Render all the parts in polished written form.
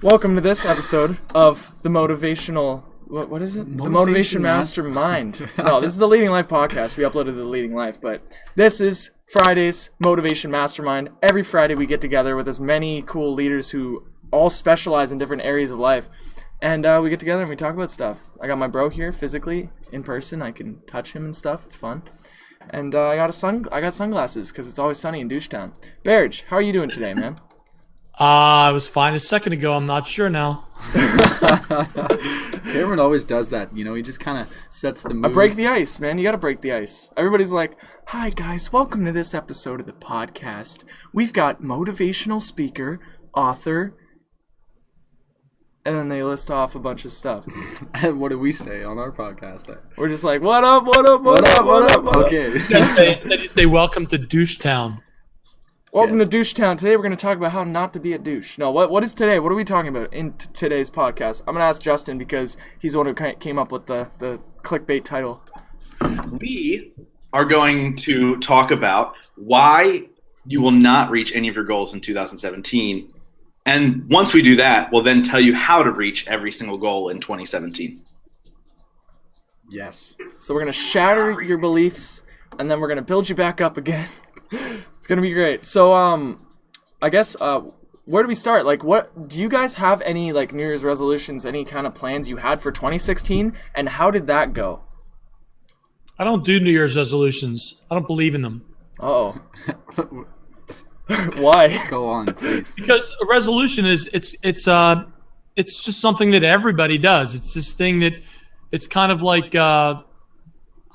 Welcome to this episode of the Motivational... What is it? The Motivation Mastermind. No, this is the Leading Life podcast. We uploaded the Leading Life, but this is Friday's Motivation Mastermind. Every Friday we get together with as many cool leaders who all specialize in different areas of life. And we get together and we talk about stuff. I got my bro here physically, in person. I can touch him and stuff. It's fun. And I got sunglasses because it's always sunny in Douchetown. Barrage, how are you doing today, man? I was fine a second ago. I'm not sure now. Cameron always does that. You know, he just kind of sets the mood. I break the ice, man. You got to break the ice. Everybody's like, hi, guys. Welcome to this episode of the podcast. We've got motivational speaker, author, and then they list off a bunch of stuff. And what do we say on our podcast then? We're just like, what up, what up, what up, what up, what up? Okay. They say welcome to Douchetown. Welcome to Douchetown. Today we're going to talk about how not to be a douche. No, what is today? What are we talking about in today's podcast? I'm going to ask Justin because he's the one who came up with the clickbait title. We are going to talk about why you will not reach any of your goals in 2017. And once we do that, we'll then tell you how to reach every single goal in 2017. Yes. So we're going to shatter your beliefs, and then we're going to build you back up again. It's going to be great. So, I guess, where do we start? Like, what do you guys have any, like, New Year's resolutions, any kind of plans you had for 2016, and how did that go? I don't do New Year's resolutions. I don't believe in them. Uh-oh. Why? Go on, please. Because a resolution is it's just something that everybody does. It's this thing that it's kind of like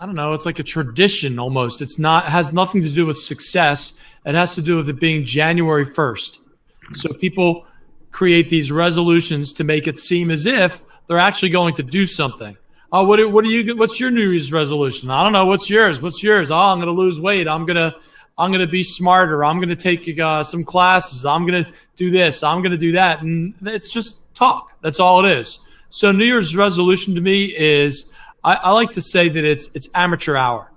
I don't know, it's like a tradition almost. It has nothing to do with success. It has to do with it being January 1st. So people create these resolutions to make it seem as if they're actually going to do something. Oh, what's your New Year's resolution? I don't know. What's yours? What's yours? Oh, I'm going to lose weight. I'm going to be smarter. I'm going to take some classes. I'm going to do this. I'm going to do that. And it's just talk. That's all it is. So New Year's resolution to me is, I like to say that it's amateur hour.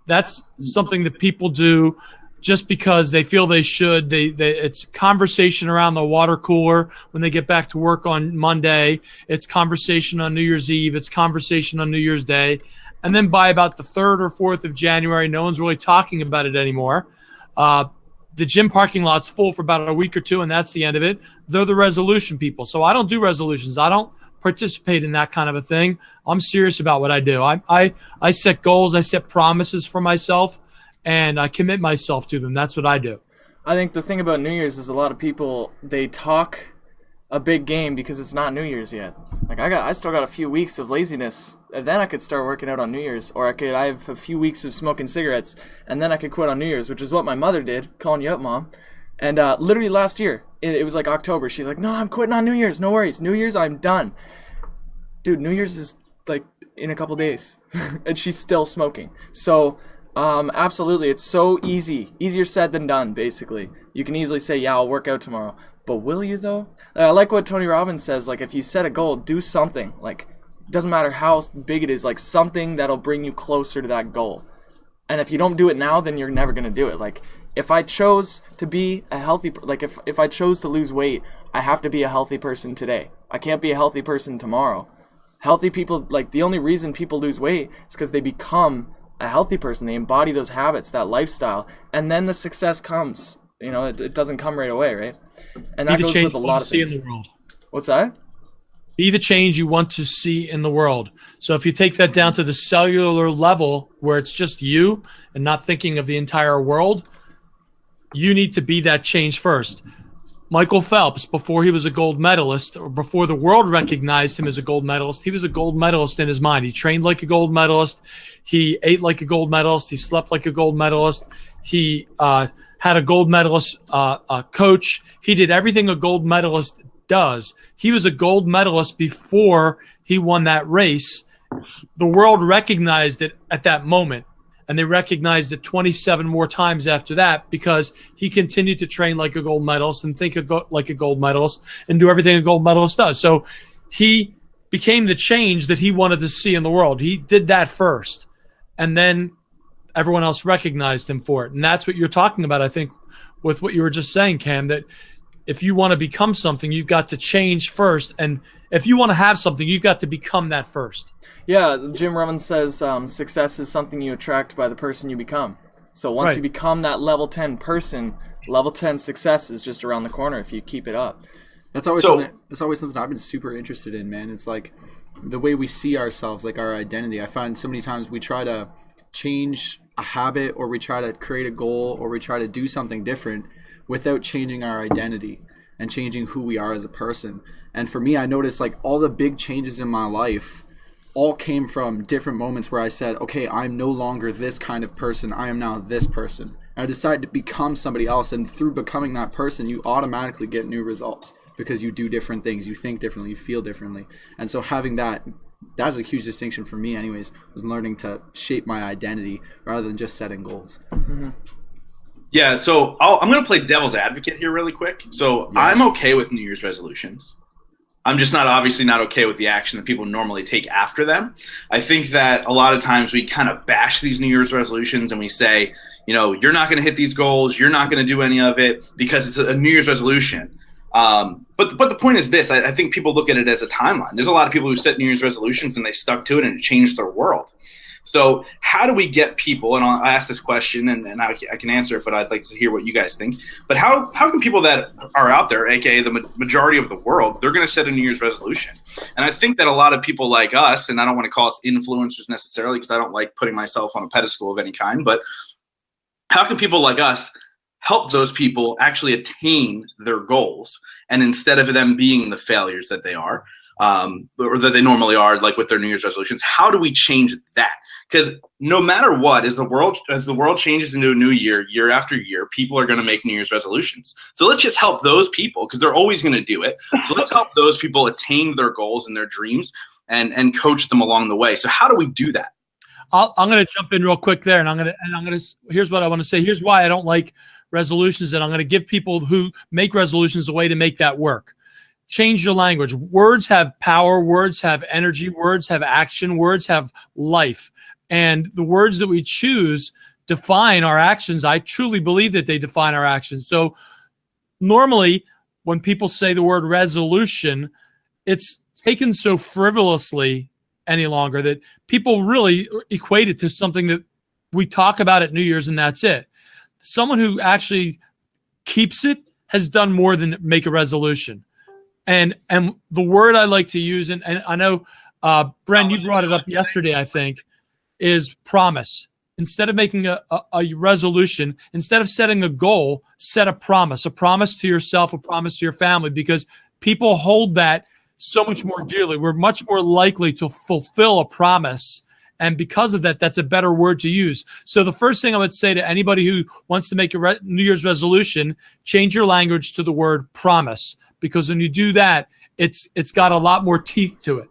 That's something that people do just because they feel they should. It's conversation around the water cooler when they get back to work on Monday. It's conversation on New Year's Eve. It's conversation on New Year's Day. And then by about the 3rd or 4th of January, no one's really talking about it anymore. The gym parking lot's full for about a week or two, and that's the end of it. They're the resolution people. So I don't do resolutions. I don't participate in that kind of a thing. I'm serious about what I do. I set goals. I set promises for myself, and I commit myself to them. That's what I do. I think the thing about New Year's is a lot of people, they talk a big game because it's not New Year's yet. Like I still got a few weeks of laziness, and then I could start working out on New Year's, or I have a few weeks of smoking cigarettes, and then I could quit on New Year's, which is what my mother did, calling you up, Mom. And literally last year, it was like October. She's like, no, I'm quitting on New Year's. No worries. New Year's, I'm done. Dude, New Year's is like in a couple days, and she's still smoking. So, absolutely, it's so easy. Easier said than done, basically. You can easily say, yeah, I'll work out tomorrow. But will you, though? I like what Tony Robbins says. Like, if you set a goal, do something. Like, it doesn't matter how big it is. Like, something that'll bring you closer to that goal. And if you don't do it now, then you're never going to do it. Like, if I chose to be a healthy, like if I chose to lose weight, I have to be a healthy person today. I can't be a healthy person tomorrow. Healthy people, like the only reason people lose weight is because they become a healthy person. They embody those habits, that lifestyle, and then the success comes. You know, it doesn't come right away, right? And that goes with a lot of things. In the world. What's that? Be the change you want to see in the world. So if you take that down to the cellular level where it's just you and not thinking of the entire world, you need to be that change first. Michael Phelps, before he was a gold medalist, or before the world recognized him as a gold medalist, he was a gold medalist in his mind. He trained like a gold medalist. He ate like a gold medalist. He slept like a gold medalist. He had a gold medalist coach. He did everything a gold medalist does. He was a gold medalist before he won that race. The world recognized it at that moment. And they recognized it 27 more times after that because he continued to train like a gold medalist and think like a gold medalist and do everything a gold medalist does. So he became the change that he wanted to see in the world. He did that first. And then everyone else recognized him for it. And that's what you're talking about, I think, with what you were just saying, Cam, that if you want to become something, you've got to change first. And if you want to have something, you've got to become that first. Yeah, Jim Rohn says success is something you attract by the person you become. So once Right. you become that level 10 person, level 10 success is just around the corner if you keep it up. That's always something I've been super interested in, man. It's like the way we see ourselves, like our identity. I find so many times we try to change a habit, or we try to create a goal, or we try to do something different without changing our identity and changing who we are as a person. And for me, I noticed like all the big changes in my life all came from different moments where I said, okay, I'm no longer this kind of person. I am now this person. And I decided to become somebody else. And through becoming that person, you automatically get new results because you do different things. You think differently, you feel differently. And so having that's a huge distinction for me anyways, was learning to shape my identity rather than just setting goals. Mm-hmm. Yeah, so I'm going to play devil's advocate here really quick. So yeah. I'm okay with New Year's resolutions. I'm just obviously not okay with the action that people normally take after them. I think that a lot of times we kind of bash these New Year's resolutions and we say, you're not going to hit these goals, you're not going to do any of it because it's a New Year's resolution. But the point is this, I think people look at it as a timeline. There's a lot of people who set New Year's resolutions and they stuck to it and it changed their world. So how do we get people, and I'll ask this question and I can answer it, but I'd like to hear what you guys think. But how can people that are out there, aka the majority of the world, they're going to set a New Year's resolution? And I think that a lot of people like us, and I don't want to call us influencers necessarily because I don't like putting myself on a pedestal of any kind, but how can people like us help those people actually attain their goals, and instead of them being the failures that they are, or that they normally are, like with their New Year's resolutions, how do we change that? Because no matter what, as the world changes into a new year, year after year, people are going to make New Year's resolutions. So let's just help those people, because they're always going to do it. So let's help those people attain their goals and their dreams, and coach them along the way. So how do we do that? I'm going to jump in real quick there, and I'm going to. Here's what I want to say. Here's why I don't like resolutions, and I'm going to give people who make resolutions a way to make that work. Change your language. Words have power. Words have energy. Words have action. Words have life. And the words that we choose define our actions. I truly believe that they define our actions. So normally when people say the word resolution, it's taken so frivolously any longer that people really equate it to something that we talk about at New Year's and that's it. Someone who actually keeps it has done more than make a resolution. And the word I like to use, and I know, Bren, you brought it up yesterday, I think, is promise. Instead of making a resolution, instead of setting a goal, set a promise to yourself, a promise to your family, because people hold that so much more dearly. We're much more likely to fulfill a promise. And because of that, that's a better word to use. So the first thing I would say to anybody who wants to make a New Year's resolution, change your language to the word promise. Because when you do that, it's got a lot more teeth to it.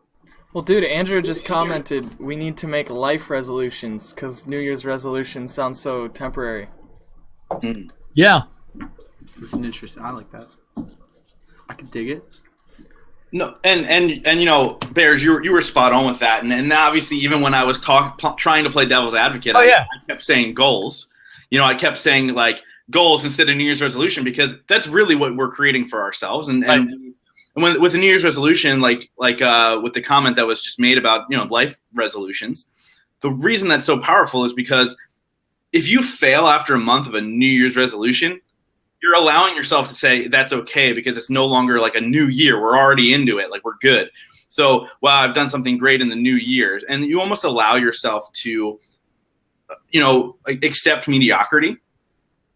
Well, dude, Andrew just commented we need to make life resolutions because New Year's resolution sounds so temporary. Yeah. That's an interesting. I like that. I can dig it. No, and Bears, you were spot on with that, and obviously even when I was trying to play devil's advocate, I kept saying goals. I kept saying like goals instead of New Year's resolution, because that's really what we're creating for ourselves. And when, with the New Year's resolution, like with the comment that was just made about life resolutions, the reason that's so powerful is because if you fail after a month of a New Year's resolution, you're allowing yourself to say that's okay because it's no longer like a new year. We're already into it. Like we're good. So, wow, I've done something great in the new year. And you almost allow yourself to, accept mediocrity.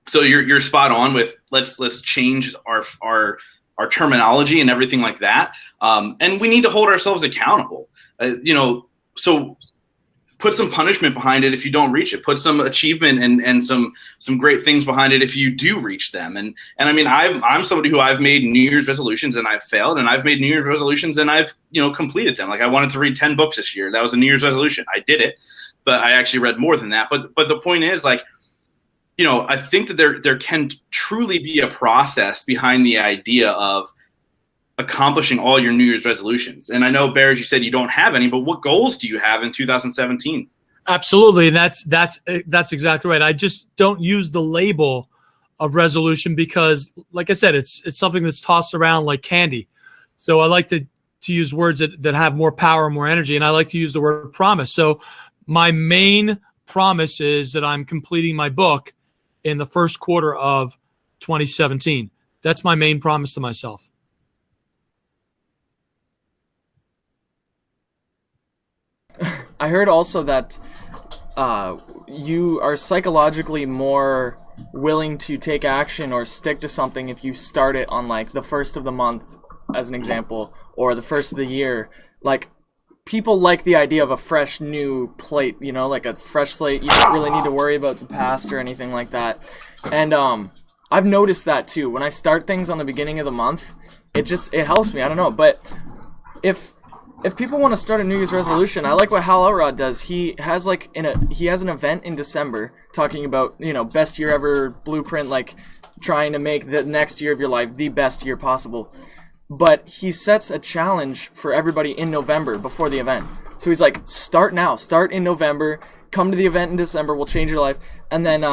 So you're spot on with let's change our terminology and everything like that. And we need to hold ourselves accountable. So put some punishment behind it if you don't reach it. Put some achievement and some great things behind it if you do reach them. And I mean, I'm somebody who I've made New Year's resolutions and I've failed, and I've made New Year's resolutions and I've completed them. Like I wanted to read 10 books this year. That was a New Year's resolution. I did it, but I actually read more than that. But the point is, like, I think that there can truly be a process behind the idea of accomplishing all your New Year's resolutions. And I know, Bears, you said you don't have any, but what goals do you have in 2017? Absolutely. And that's exactly right. I just don't use the label of resolution because, like I said, it's something that's tossed around like candy. So I like to use words that have more power, more energy, and I like to use the word promise. So my main promise is that I'm completing my book in the first quarter of 2017. That's my main promise to myself. I heard also that you are psychologically more willing to take action or stick to something if you start it on like the first of the month, as an example, or the first of the year. Like, people like the idea of a fresh new plate, you know, like a fresh slate. You don't really need to worry about the past or anything like that. And I've noticed that too. When I start things on the beginning of the month, it helps me. I don't know, but if people want to start a New Year's resolution, I like what Hal Elrod does. He has an event in December talking about, you know, best year ever blueprint, like trying to make the next year of your life the best year possible. But he sets a challenge for everybody in November before the event. So he's like, start now, start in November, come to the event in December, we'll change your life, and then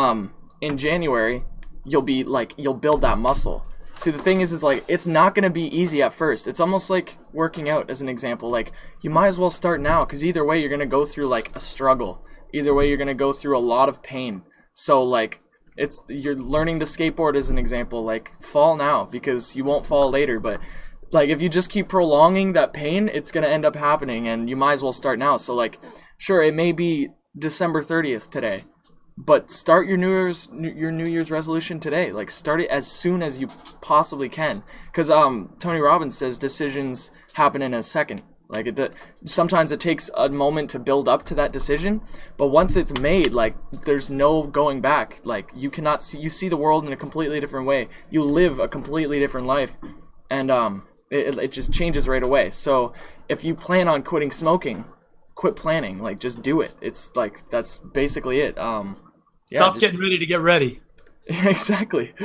in January you'll build that muscle. See, the thing is like, it's not going to be easy at first. It's almost like working out, as an example. Like, you might as well start now, because either way, you're going to go through, like, a struggle. Either way, you're going to go through a lot of pain. So, like, you're learning to skateboard, as an example. Like, fall now, because you won't fall later. But, like, if you just keep prolonging that pain, it's going to end up happening, and you might as well start now. So, like, sure, it may be December 30th today, but start your New Year's resolution today. Like, start it as soon as you possibly can. Because Tony Robbins says decisions happen in a second. Like, sometimes it takes a moment to build up to that decision, but once it's made, like, there's no going back. Like, you see the world in a completely different way. You live a completely different life, and it just changes right away. So if you plan on quitting smoking, quit planning. Like, just do it. It's like, that's basically it. Yeah, Stop getting ready to get ready. Exactly.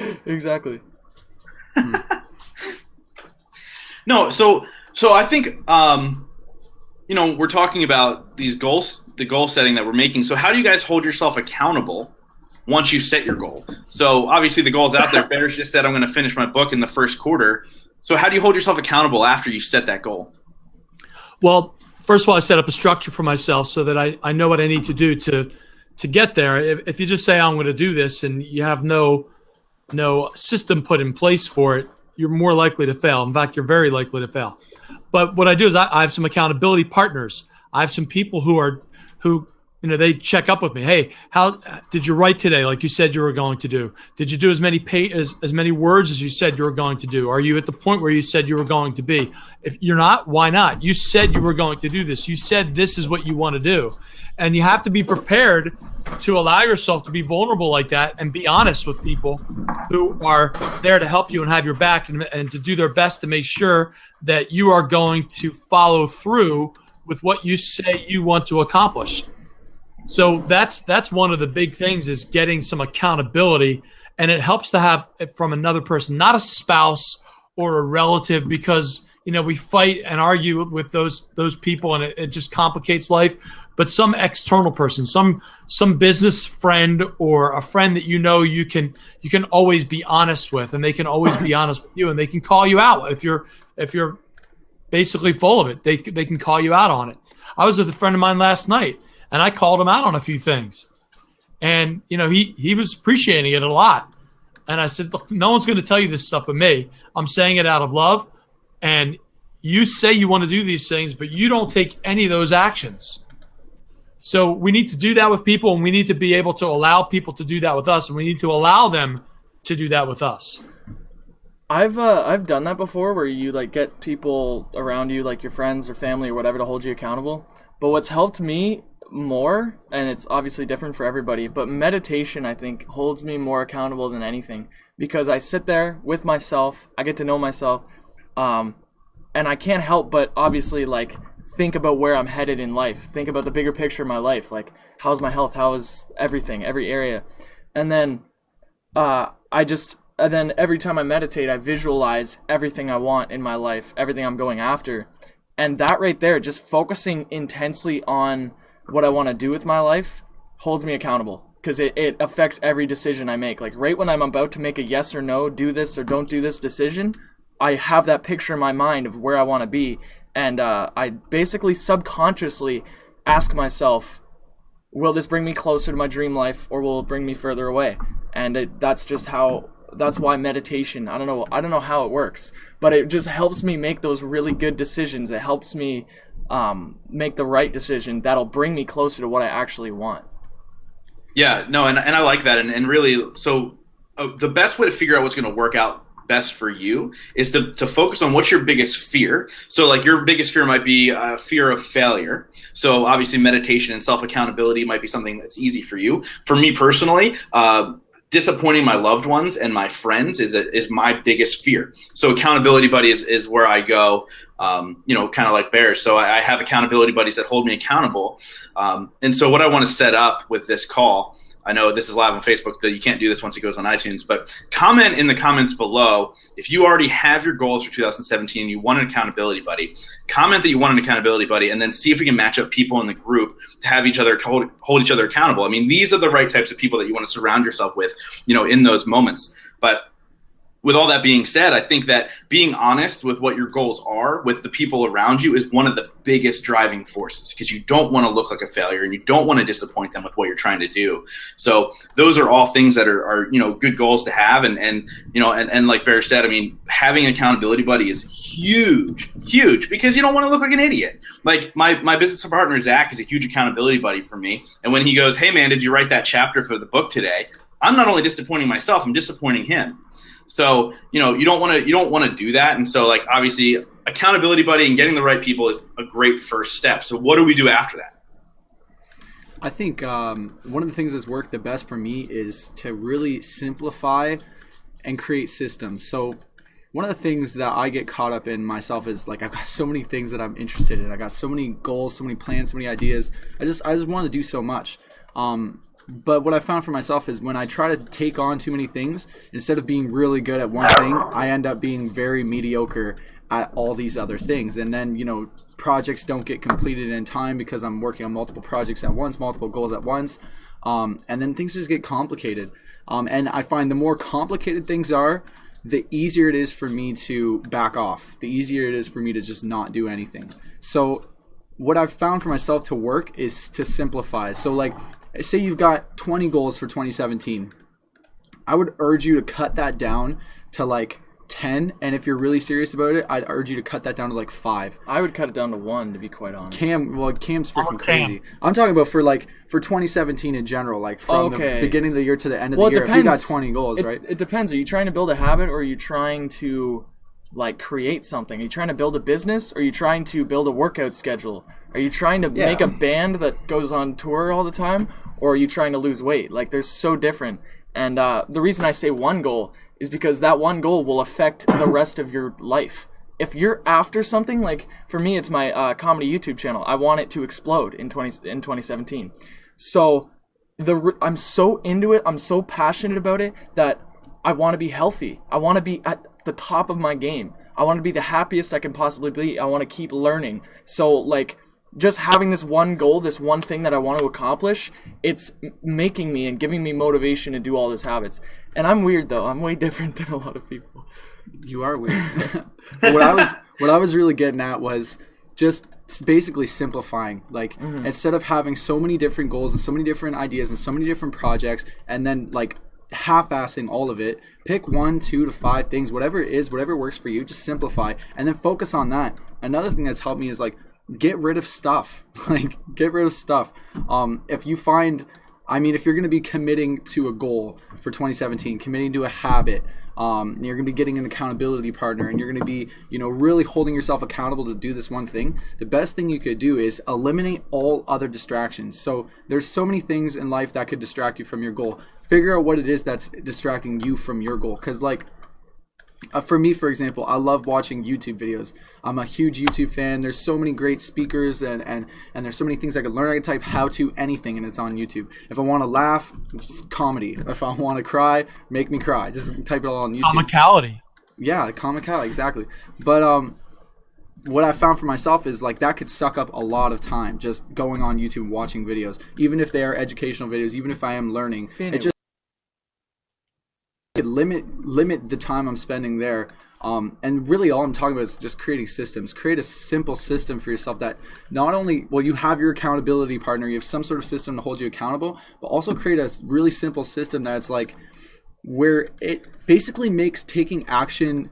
No, so I think you know, we're talking about these goals, the goal setting that we're making. So how do you guys hold yourself accountable once you set your goal? So obviously the goal's out there. Bears just said I'm going to finish my book in the first quarter. So how do you hold yourself accountable after you set that goal? Well, first of all, I set up a structure for myself so that I know what I need to do to get there. If you just say I'm going to do this and you have no system put in place for it, you're more likely to fail. In fact, you're very likely to fail. But what I do is I have some accountability partners. I have some people who you know, they check up with me. Hey, how did you write today? Like you said you were going to do. Did you do as many words as you said you were going to do? Are you at the point where you said you were going to be? If you're not, why not? You said you were going to do this. You said this is what you want to do. And you have to be prepared to allow yourself to be vulnerable like that and be honest with people who are there to help you and have your back and to do their best to make sure that you are going to follow through with what you say you want to accomplish. So that's one of the big things, is getting some accountability, and it helps to have it from another person, not a spouse or a relative, because, you know, we fight and argue with those people and it just complicates life. But some external person, some business friend or a friend that you know you can always be honest with, and they can always be honest with you, and they can call you out if you're basically full of it. They can call you out on it. I was with a friend of mine last night, and I called him out on a few things, and you know he was appreciating it a lot. And I said, look, no one's going to tell you this stuff but me. I'm saying it out of love, and you say you want to do these things, but you don't take any of those actions. So we need to do that with people, and we need to be able to allow people to do that with us, and we need to allow them to do that with us. I've done that before, where you like get people around you, like your friends or family or whatever, to hold you accountable. But what's helped me more, and it's obviously different for everybody, but meditation, I think, holds me more accountable than anything, because I sit there with myself, I get to know myself, and I can't help but obviously like think about where I'm headed in life, think about the bigger picture of my life, like how's my health, how is everything, every area. And then then every time I meditate, I visualize everything I want in my life, everything I'm going after. And that right there, just focusing intensely on what I want to do with my life, holds me accountable. because it affects every decision I make. Like right when I'm about to make a yes or no, do this or don't do this decision, I have that picture in my mind of where I want to be, and I basically subconsciously ask myself, will this bring me closer to my dream life, or will it bring me further away? And that's why meditation, I don't know how it works, but it just helps me make those really good decisions. It helps me make the right decision that'll bring me closer to what I actually want. Yeah, no, and I like that. And really, so the best way to figure out what's going to work out best for you is to focus on what's your biggest fear. So like your biggest fear might be fear of failure. So obviously meditation and self-accountability might be something that's easy for you. For me personally, disappointing my loved ones and my friends is my biggest fear. So accountability buddy is where I go, kind of like Bears. So I have accountability buddies that hold me accountable. And so what I want to set up with this call, I know this is live on Facebook, that you can't do this once it goes on iTunes, but comment in the comments below if you already have your goals for 2017 and you want an accountability buddy. Comment that you want an accountability buddy, and then see if we can match up people in the group to have each other hold each other accountable. I mean, these are the right types of people that you want to surround yourself with, in those moments. But with all that being said, I think that being honest with what your goals are with the people around you is one of the biggest driving forces, because you don't want to look like a failure and you don't want to disappoint them with what you're trying to do. So those are all things that are good goals to have. And like Bear said, I mean, having an accountability buddy is huge, because you don't want to look like an idiot. Like my business partner, Zach, is a huge accountability buddy for me. And when he goes, hey man, did you write that chapter for the book today? I'm not only disappointing myself, I'm disappointing him. So, you don't want to do that. And so like, obviously accountability buddy and getting the right people is a great first step. So what do we do after that? I think one of the things that's worked the best for me is to really simplify and create systems. So one of the things that I get caught up in myself is like, I've got so many things that I'm interested in. I got so many goals, so many plans, so many ideas. I just want to do so much. But what I found for myself is when I try to take on too many things, instead of being really good at one thing, I end up being very mediocre at all these other things. And then, projects don't get completed in time because I'm working on multiple projects at once, multiple goals at once. And then things just get complicated. And I find the more complicated things are, the easier it is for me to back off. The easier it is for me to just not do anything. So what I've found for myself to work is to simplify. So like, say you've got 20 goals for 2017. I would urge you to cut that down to like 10, and if you're really serious about it, I'd urge you to cut that down to like 5. I would cut it down to 1, to be quite honest. Cam's freaking crazy. I'm talking about for 2017 in general, like from the beginning of the year to the end of the year. If you got 20 goals, right? It depends. Are you trying to build a habit, or are you trying to create something? Are you trying to build a business, or are you trying to build a workout schedule? Are you trying to make a band that goes on tour all the time, or are you trying to lose weight? Like, they're so different. And the reason I say one goal is because that one goal will affect the rest of your life. If you're after something, like for me, it's my comedy YouTube channel. I want it to explode in 2017. So I'm so into it. I'm so passionate about it that I want to be healthy. I want to be at the top of my game. I want to be the happiest I can possibly be. I want to keep learning. So just having this one goal, this one thing that I want to accomplish, it's making me and giving me motivation to do all these habits. And I'm weird though. I'm way different than a lot of people. You are weird. But what I was really getting at was just basically simplifying. Instead of having so many different goals and so many different ideas and so many different projects, and then half-assing all of it, pick 1, 2 to 5 things, whatever it is, whatever works for you, just simplify and then focus on that. Another thing that's helped me is get rid of stuff. Get rid of stuff. If you find, if you're going to be committing to a goal for 2017, committing to a habit, you're going to be getting an accountability partner, and you're going to be, really holding yourself accountable to do this one thing, the best thing you could do is eliminate all other distractions. So there's so many things in life that could distract you from your goal. Figure out what it is that's distracting you from your goal. Because for me, for example, I love watching YouTube videos. I'm a huge YouTube fan. There's so many great speakers and there's so many things I could learn. I can type how to anything and it's on YouTube. If I want to laugh, it's comedy. If I want to cry, make me cry. Just type it all on YouTube. Comicality. Yeah, comicality, exactly. But what I found for myself is like that could suck up a lot of time just going on YouTube and watching videos, even if they are educational videos, even if I am learning. It just limit the time I'm spending there. And really all I'm talking about is just creating systems. Create a simple system for yourself that not only, well, you have your accountability partner, you have some sort of system to hold you accountable, but also create a really simple system that's like where it basically makes taking action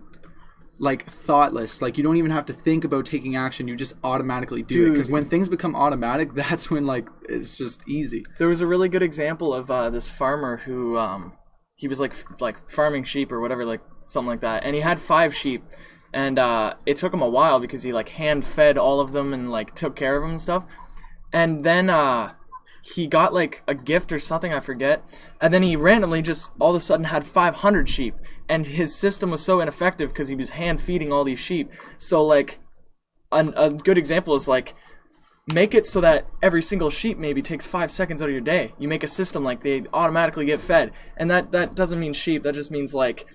like thoughtless. Like you don't even have to think about taking action, you just automatically do it, because when things become automatic, that's when like it's just easy. There was a really good example of this farmer who he was like farming sheep or whatever, like something like that, and he had 5 sheep, and it took him a while because he like hand fed all of them and like took care of them and stuff, and then he got like a gift or something, I forget, and then he randomly just all of a sudden had 500 sheep, and his system was so ineffective because he was hand feeding all these sheep. So like a good example is like make it so that every single sheep maybe takes 5 seconds out of your day. You make a system like they automatically get fed, and that doesn't mean sheep, that just means like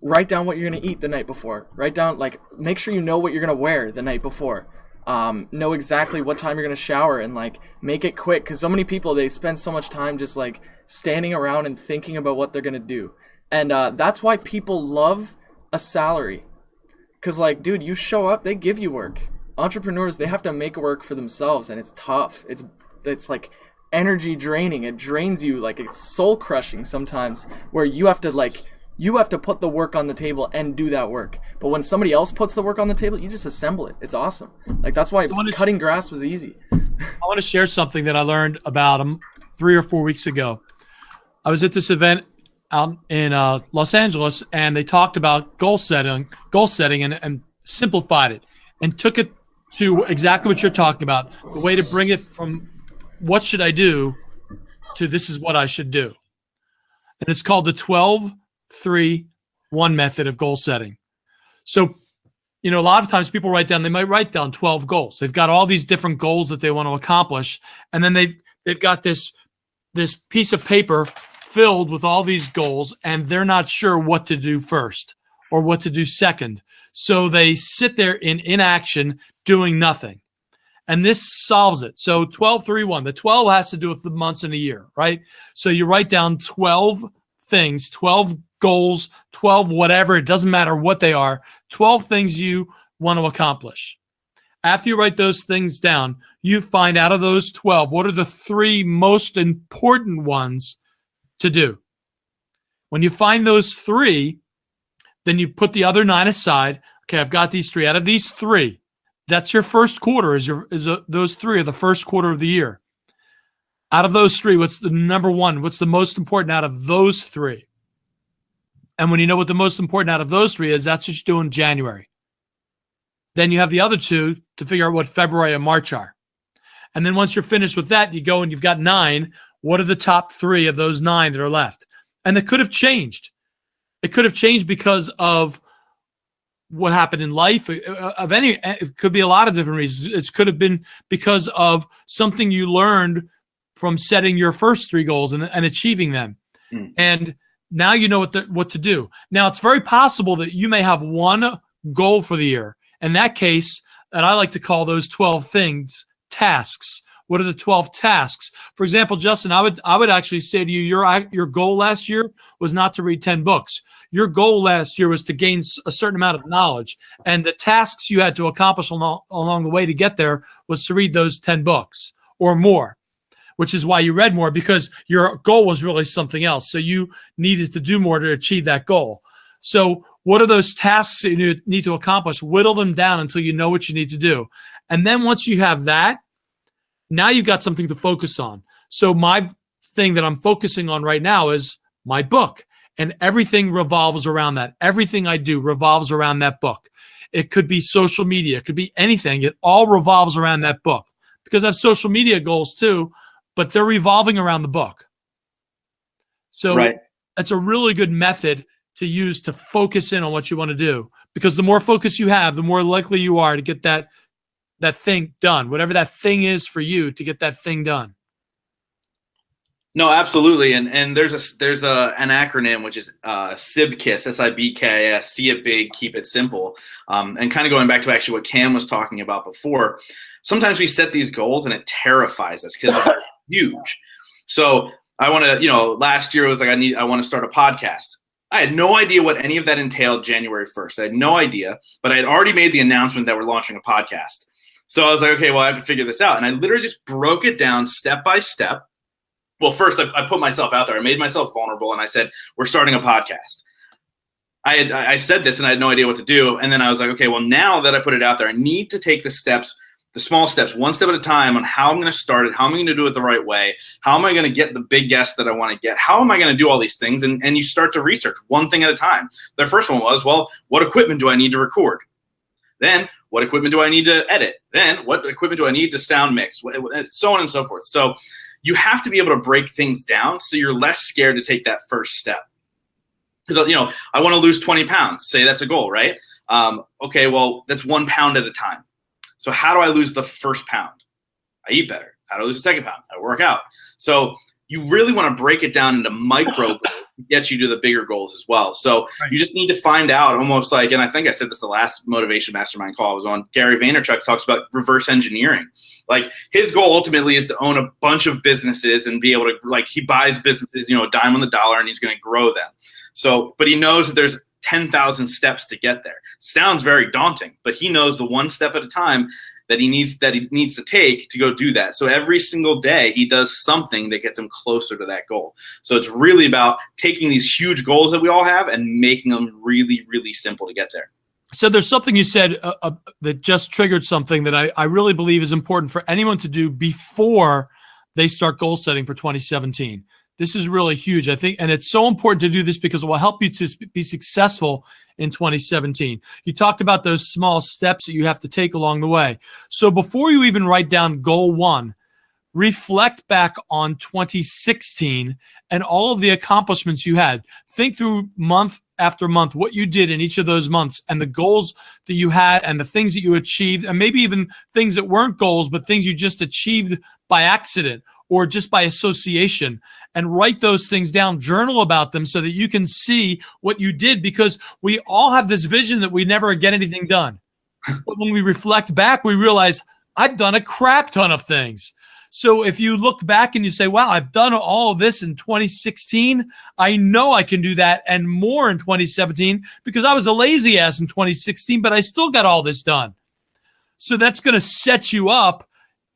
write down what you're going to eat the night before. Write down, like, make sure you know what you're going to wear the night before. Know exactly what time you're going to shower, and, like, make it quick. Because so many people, they spend so much time just, like, standing around and thinking about what they're going to do. And that's why people love a salary. Because, like, dude, you show up, they give you work. Entrepreneurs, they have to make work for themselves, and it's tough. It's like, energy draining. It drains you. Like, it's soul crushing sometimes, where you have to, like, you have to put the work on the table and do that work. But when somebody else puts the work on the table, you just assemble it. It's awesome. Like, that's why cutting grass was easy. I want to share something that I learned about 3 or 4 weeks ago. I was at this event out in Los Angeles, and they talked about goal setting and simplified it and took it to exactly what you're talking about, the way to bring it from what should I do to this is what I should do. And it's called the 12-3-1 method of goal setting. So, you know, a lot of times people they might write down 12 goals. They've got all these different goals that they want to accomplish. And then they've got this piece of paper filled with all these goals, and they're not sure what to do first or what to do second. So they sit there in inaction doing nothing. And this solves it. So 12-3-1, the 12 has to do with the months in a year, right? So you write down 12 things, 12 goals, 12 whatever, it doesn't matter what they are, 12 things you want to accomplish. After you write those things down, you find out of those 12, what are the 3 most important ones to do. When you find those 3, then you put the other 9 aside. Okay, I've got these 3. Out of these 3, that's your first quarter. Those 3 are the first quarter of the year. Out of those 3, what's the number one? What's the most important out of those 3? And when you know what the most important out of those 3 is, that's what you do in January. Then you have the other 2 to figure out what February and March are. And then once you're finished with that, you go and you've got 9. What are the top 3 of those 9 that are left? And it could have changed. It could have changed because of what happened in life. It could be a lot of different reasons. It could have been because of something you learned from setting your first 3 goals and achieving them. And now you know what to do. Now, it's very possible that you may have one goal for the year. In that case, and I like to call those 12 things tasks. What are the 12 tasks? For example, Justin, I would actually say to you, your goal last year was not to read 10 books. Your goal last year was to gain a certain amount of knowledge. And the tasks you had to accomplish along the way to get there was to read those 10 books or more, which is why you read more, because your goal was really something else. So you needed to do more to achieve that goal. So what are those tasks that you need to accomplish? Whittle them down until you know what you need to do. And then once you have that, now you've got something to focus on. So my thing that I'm focusing on right now is my book, and everything revolves around that. Everything I do revolves around that book. It could be social media. It could be anything. It all revolves around that book, because I have social media goals too, but they're revolving around the book. So That's a really good method to use to focus in on what you want to do, because the more focus you have, the more likely you are to get that thing done, whatever that thing is for you, to get that thing done. No, absolutely, and there's an acronym which is SIB Kiss, SIB Kiss, see it big, keep it simple, and kind of going back to actually what Cam was talking about before. Sometimes we set these goals and it terrifies us because they're huge. So I want to, last year it was like I want to start a podcast. I had no idea what any of that entailed January 1st. I had no idea, but I had already made the announcement that we're launching a podcast. So I was like, okay, well, I have to figure this out, and I literally just broke it down step by step. Well, first, I put myself out there. I made myself vulnerable, and I said, we're starting a podcast. I said this, and I had no idea what to do. And then I was like, okay, well, now that I put it out there, I need to take the small steps, one step at a time on how I'm going to start it, how am I going to do it the right way, how am I going to get the big guests that I want to get, how am I going to do all these things? And you start to research one thing at a time. The first one was, well, what equipment do I need to record? Then, what equipment do I need to edit? Then, what equipment do I need to sound mix? So on and so forth. So you have to be able to break things down so you're less scared to take that first step. Because, I want to lose 20 pounds. Say that's a goal, right? Okay, well, that's 1 pound at a time. So how do I lose the first pound? I eat better. How do I lose the second pound? I work out. So you really want to break it down into micro goals to get you to the bigger goals as well. So you just need to find out almost like, and I think I said this the last Motivation Mastermind call I was on, Gary Vaynerchuk talks about reverse engineering. Like his goal ultimately is to own a bunch of businesses and be able to, like, he buys businesses, a dime on the dollar, and he's going to grow them. So, but he knows that there's 10,000 steps to get there. Sounds very daunting, but he knows the one step at a time that he needs to take to go do that. So every single day he does something that gets him closer to that goal. So it's really about taking these huge goals that we all have and making them really, really simple to get there. So there's something you said that just triggered something that I really believe is important for anyone to do before they start goal setting for 2017. This is really huge, I think, and it's so important to do this because it will help you to be successful in 2017. You talked about those small steps that you have to take along the way. So before you even write down goal 1, reflect back on 2016 and all of the accomplishments you had. Think through month after month what you did in each of those months and the goals that you had and the things that you achieved, and maybe even things that weren't goals, but things you just achieved by accident or just by association, and write those things down, journal about them so that you can see what you did, because we all have this vision that we never get anything done. But when we reflect back, we realize I've done a crap ton of things. So if you look back and you say, wow, I've done all of this in 2016, I know I can do that and more in 2017 because I was a lazy ass in 2016, but I still got all this done. So that's going to set you up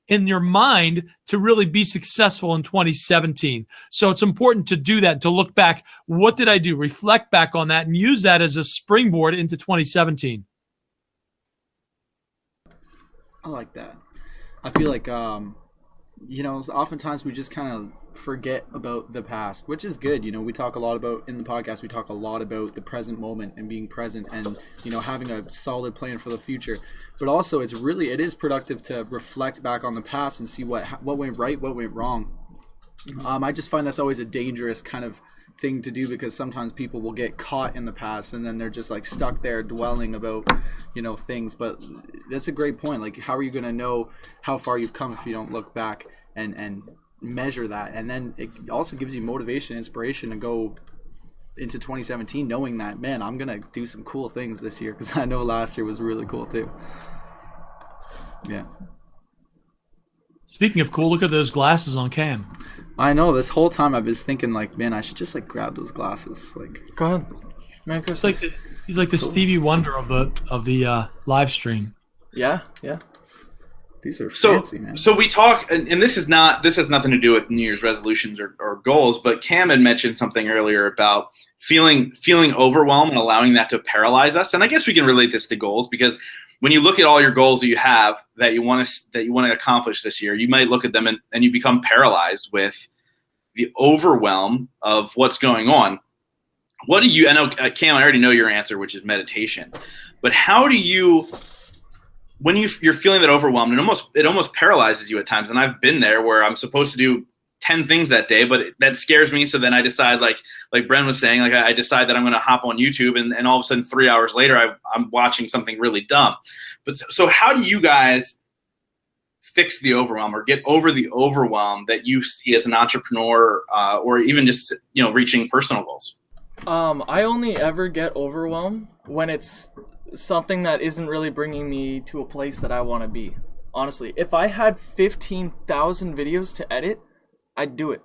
in your mind to really be successful in 2017. So it's important to do that, to look back. What did I do? Reflect back on that and use that as a springboard into 2017. I like that. I feel like, oftentimes we just kind of forget about the past, which is good. We talk a lot about, in the podcast, we talk a lot about the present moment and being present and, having a solid plan for the future. But also it is productive to reflect back on the past and see what went right, what went wrong. I just find that's always a dangerous kind of thing to do because sometimes people will get caught in the past and then they're just like stuck there dwelling about things. But that's a great point. Like, how are you going to know how far you've come if you don't look back and measure that? And then it also gives you motivation, inspiration to go into 2017 knowing that, man, I'm going to do some cool things this year, because I know last year was really cool too. Yeah. Speaking of cool, look at those glasses on Cam. I know. This whole time I've been thinking, like, man, I should just like grab those glasses. Like, Go ahead. Merry Christmas. He's like the Stevie Wonder of the live stream. Yeah. these are fancy, man. So we talk, and this has nothing to do with New Year's resolutions or goals, but Cam had mentioned something earlier about feeling overwhelmed and allowing that to paralyze us. And I guess we can relate this to goals, because when you look at all your goals that you have that you want to accomplish this year, you might look at them and you become paralyzed with the overwhelm of what's going on. What do you? I know, Cam, I already know your answer, which is meditation. But how do you, when you're feeling that overwhelmed, it almost paralyzes you at times. And I've been there where I'm supposed to do 10 things that day, but that scares me. So then I decide, like Bren was saying, like I decide that I'm going to hop on YouTube, and all of a sudden 3 hours later, I'm watching something really dumb. But so how do you guys fix the overwhelm or get over the overwhelm that you see as an entrepreneur, or even just, you know, reaching personal goals? I only ever get overwhelmed when it's something that isn't really bringing me to a place that I want to be. Honestly, if I had 15,000 videos to edit, I'd do it.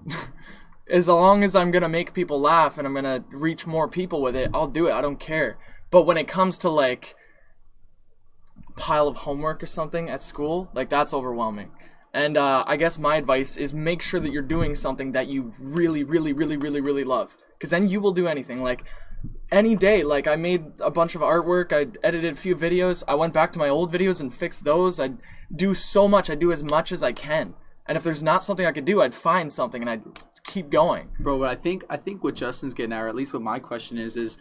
As long as I'm going to make people laugh and I'm going to reach more people with it, I'll do it. I don't care. But when it comes to like a pile of homework or something at school, like that's overwhelming. And I guess my advice is make sure that you're doing something that you really, really, really, really, really love. Because then you will do anything. Like any day, like I made a bunch of artwork, I edited a few videos, I went back to my old videos and fixed those. I'd do so much, I'd do as much as I can. And if there's not something I could do, I'd find something and I'd keep going. Bro, but I think what Justin's getting at, or at least what my question is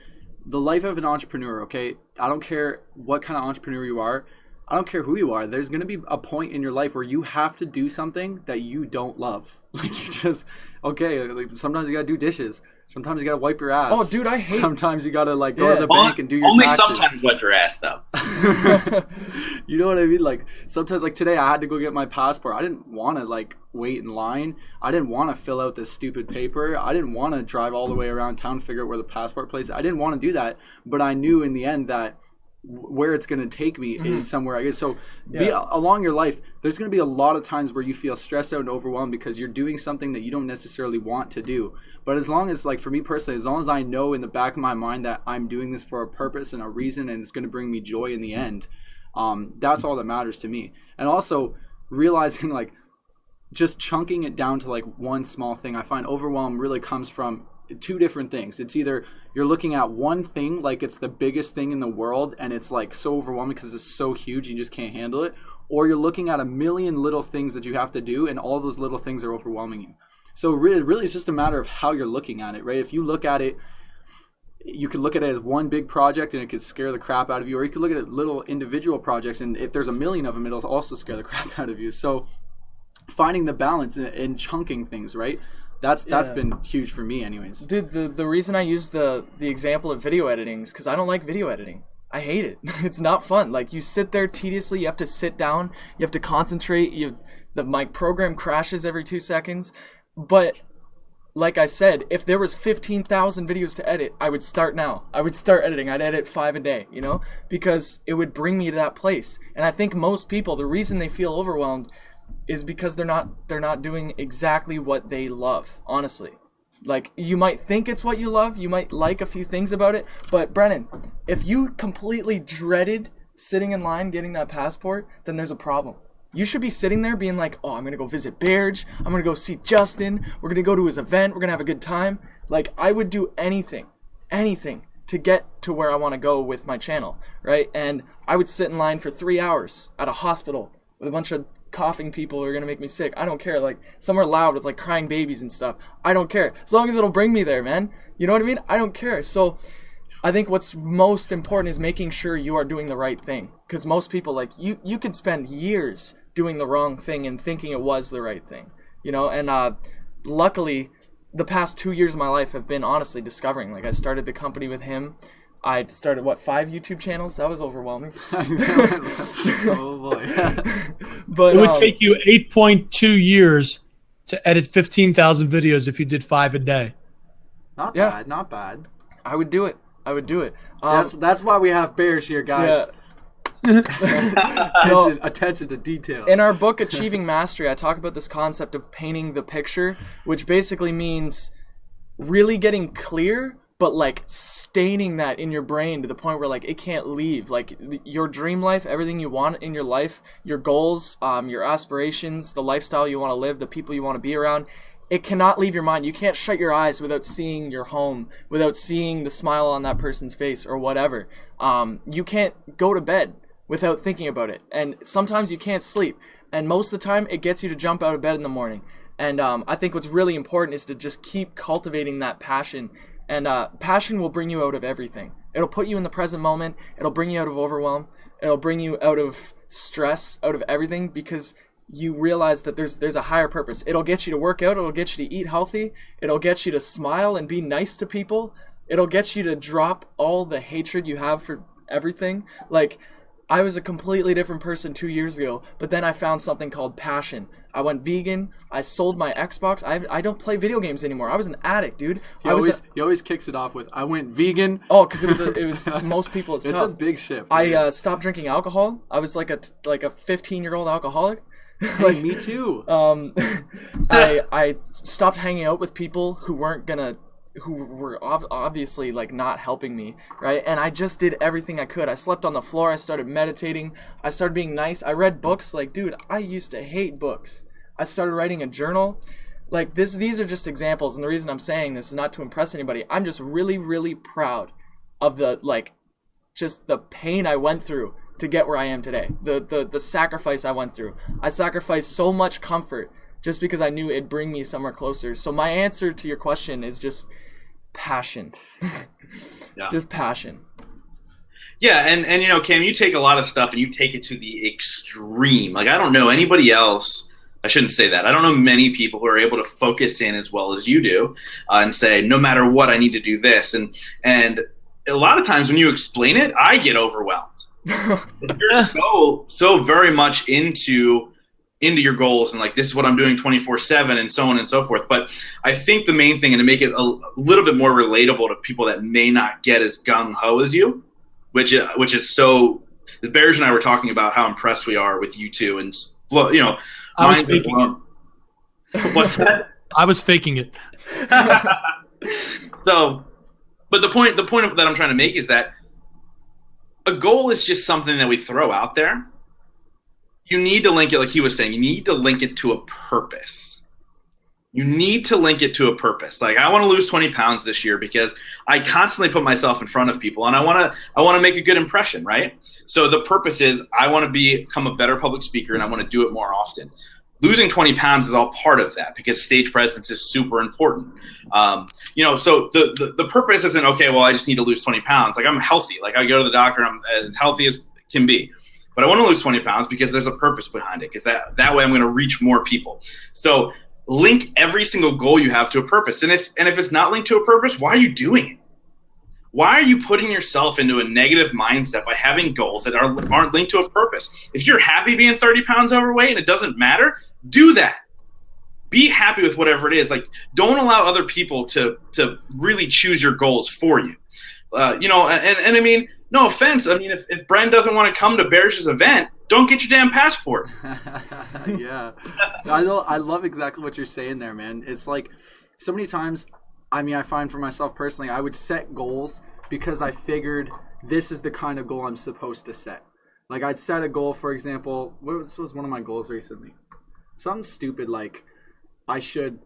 the life of an entrepreneur, okay? I don't care what kind of entrepreneur you are. I don't care who you are. There's going to be a point in your life where you have to do something that you don't love. Like you just, okay, like sometimes you got to do dishes. Sometimes you got to wipe your ass. Oh, dude, I hate... Sometimes you got to like go to the bank and do your only taxes. Only sometimes wipe your ass, though. You know what I mean? Like sometimes, like today I had to go get my passport. I didn't want to like wait in line. I didn't want to fill out this stupid paper. I didn't want to drive all the way around town, figure out where the passport place is. I didn't want to do that. But I knew in the end that where it's going to take me is somewhere I guess. So along your life, there's going to be a lot of times where you feel stressed out and overwhelmed because you're doing something that you don't necessarily want to do. But as long as, like for me personally, as long as I know in the back of my mind that I'm doing this for a purpose and a reason and it's going to bring me joy in the end, that's all that matters to me. And also realizing like just chunking it down to like one small thing. I find overwhelm really comes from two different things. It's either you're looking at one thing like it's the biggest thing in the world and it's like so overwhelming because it's so huge you just can't handle it, or you're looking at a million little things that you have to do and all those little things are overwhelming you. So really it's just a matter of how you're looking at it, right? If you look at it, you could look at it as one big project and it could scare the crap out of you, or you could look at it little individual projects and if there's a million of them, it'll also scare the crap out of you. So finding the balance in chunking things, right? That's been huge for me anyways. Dude, the reason I use the example of video editing is because I don't like video editing. I hate it. It's not fun. Like you sit there tediously, you have to sit down, you have to concentrate, my program crashes every 2 seconds. But like I said, if there was 15,000 videos to edit, I would start now. I would start editing. I'd edit 5 a day, you know, because it would bring me to that place. And I think most people, the reason they feel overwhelmed is because they're not doing exactly what they love, honestly. Like, you might think it's what you love, you might like a few things about it, but Brennan, if you completely dreaded sitting in line getting that passport, then there's a problem. You should be sitting there being like, oh, I'm going to go visit Berge, I'm going to go see Justin, we're going to go to his event, we're going to have a good time. Like, I would do anything to get to where I want to go with my channel, right? And I would sit in line for 3 hours at a hospital with a bunch of coughing people who are going to make me sick. I don't care. Like, somewhere loud with like crying babies and stuff. I don't care. As long as it'll bring me there, man. You know what I mean? I don't care. So I think what's most important is making sure you are doing the right thing. Because most people, like, you could spend years doing the wrong thing and thinking it was the right thing. You know, and luckily, the past 2 years of my life have been honestly discovering. Like, I started the company with him. I started, 5 YouTube channels? That was overwhelming. Oh, boy. But it would take you 8.2 years to edit 15,000 videos if you did 5 a day. Not bad. I would do it. See, that's why we have bears here, guys. Yeah. Attention to detail. In our book, Achieving Mastery, I talk about this concept of painting the picture, which basically means really getting clear, but like staining that in your brain to the point where like it can't leave. Like your dream life, everything you want in your life, your goals, your aspirations, the lifestyle you want to live, the people you want to be around, it cannot leave your mind. You can't shut your eyes without seeing your home, without seeing the smile on that person's face or whatever. You can't go to bed without thinking about it. And sometimes you can't sleep. And most of the time it gets you to jump out of bed in the morning. And I think what's really important is to just keep cultivating that passion. And passion will bring you out of everything. It'll put you in the present moment. It'll bring you out of overwhelm. It'll bring you out of stress, out of everything, because you realize that there's a higher purpose. It'll get you to work out. It'll get you to eat healthy. It'll get you to smile and be nice to people. It'll get you to drop all the hatred you have for everything. Like, I was a completely different person 2 years ago, but then I found something called passion. I went vegan. I sold my Xbox. I don't play video games anymore. I was an addict, dude. He always kicks it off with, I went vegan. Oh, because it was to most people it's tough. It's a big shift. I stopped drinking alcohol. I was like a 15-year-old alcoholic. Like, me too. I stopped hanging out with people who were obviously like not helping me, right? And I just did everything I could. I slept on the floor. I started meditating. I started being nice. I read books. Like, dude, I used to hate books. I started writing a journal. Like, these are just examples, and the reason I'm saying this is not to impress anybody. I'm just really, really proud of just the pain I went through to get where I am today. The sacrifice I went through. I sacrificed so much comfort just because I knew it'd bring me somewhere closer. So my answer to your question is just passion. Yeah. Just passion. Yeah, and you know, Cam, you take a lot of stuff and you take it to the extreme. Like, I don't know anybody else. I shouldn't say that. I don't know many people who are able to focus in as well as you do and say, no matter what, I need to do this. And a lot of times when you explain it, I get overwhelmed. You're so very much into your goals and like, this is what I'm doing 24/7 and so on and so forth. But I think the main thing, and to make it a little bit more relatable to people that may not get as gung-ho as you, which is so, the Bears and I were talking about how impressed we are with you two, and you know, I was faking it. What's that? I was faking it. So, but the point that I'm trying to make is that a goal is just something that we throw out there. You need to link it, like he was saying, you need to link it to a purpose. You need to link it to a purpose. Like, I want to lose 20 pounds this year because I constantly put myself in front of people, and I want to make a good impression, right? So the purpose is I want to become a better public speaker, and I want to do it more often. Losing 20 pounds is all part of that because stage presence is super important. You know, so the purpose isn't, okay, well, I just need to lose 20 pounds. Like, I'm healthy. Like, I go to the doctor, and I'm as healthy as can be. But I want to lose 20 pounds because there's a purpose behind it, because that way I'm going to reach more people. So link every single goal you have to a purpose. And if it's not linked to a purpose, why are you doing it? Why are you putting yourself into a negative mindset by having goals that aren't linked to a purpose? If you're happy being 30 pounds overweight and it doesn't matter, do that. Be happy with whatever it is. Like, don't allow other people to really choose your goals for you. You know, and I mean, no offense. I mean, if Bren doesn't want to come to Bears' event, don't get your damn passport. Yeah. I love exactly what you're saying there, man. It's like, so many times, I mean, I find for myself personally, I would set goals because I figured this is the kind of goal I'm supposed to set. Like, I'd set a goal, for example, what was one of my goals recently? Something stupid like I should